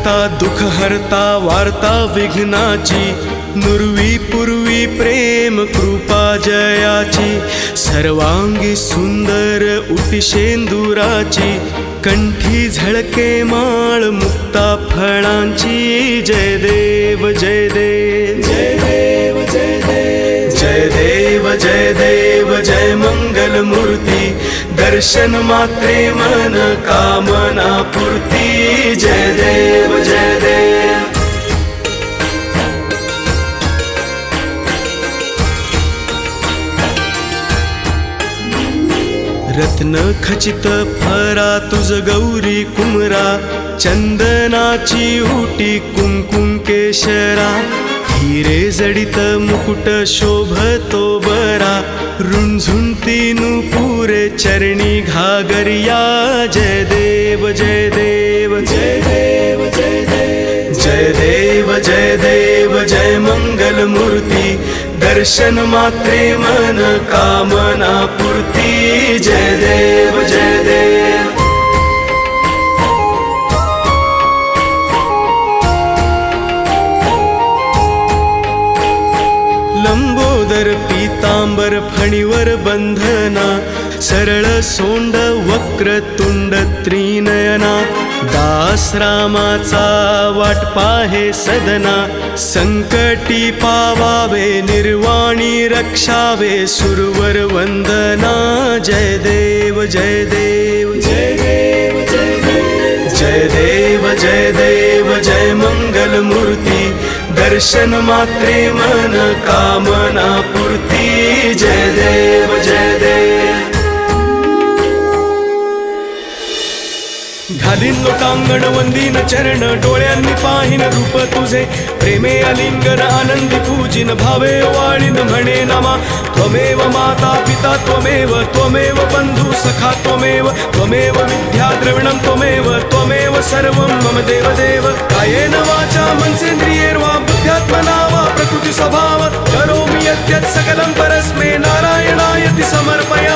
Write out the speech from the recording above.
करता दुःख हरता वार्ता विघ्नाची, नुरवी पूर्वी प्रेम कृपा जयाची, सर्वांगी सुंदर उटिशेंदुराची, कंठी झळके माळ मुक्ता फळांची। जय देव जय देव जय देव जय देव जय देव जय देव जय मंगल मूर्ती, दर्शन मात्रे मन कामना पूर्ती। जय देव जय देव रत्न खचित फरा तुझ गौरी कुमरा, चंदनाची उटी कुंकुम केशरा, हिरे जडित मुकुट शोभतो बरा, रुंझुंती नुपुरे चरणी घागरिया। जय देव जय देव जय देव जय देव जय देव जय देव जय मंगल मूर्ती, दर्शन मात्रे मन कामना पूर्ती। जय देव जय देव लंबोदर पीतांबर फणीवर बंधना, सरळ सोंड वक्रतुंड त्रिनयना, दास रामाचा वाट पाहे सदना, संकटी पावावे निर्वाणी रक्षावे सुरवर वंदना। जय देव जय देव जय देव जय देव जय देव जय देव जय मंगल मूर्ती, दर्शन मात्रे मन कामना पूर्ती। जय देव जय देव घालीन लोकांगण वंदीन चरण, डोळ्यांनी पाहिन रूप तुझे, प्रेमे अलिंगन आनंदी पूजिन, भावे वाळीन म्हणे नामा। त्वमेव माता पिता त्वमेव, त्वमेव बंधू सखा त्वमेव, त्वमेव विद्या द्रविणं त्वमेव, त्वमेव सर्वं मम देव देव। कायेन वाचा मनसेन्द्रियैर्वा बुद्ध्यात्मना वा प्रकृति स्वभाव, करोमि यद्यत् सकलं परस्मै नारायणायति समर्पयामि।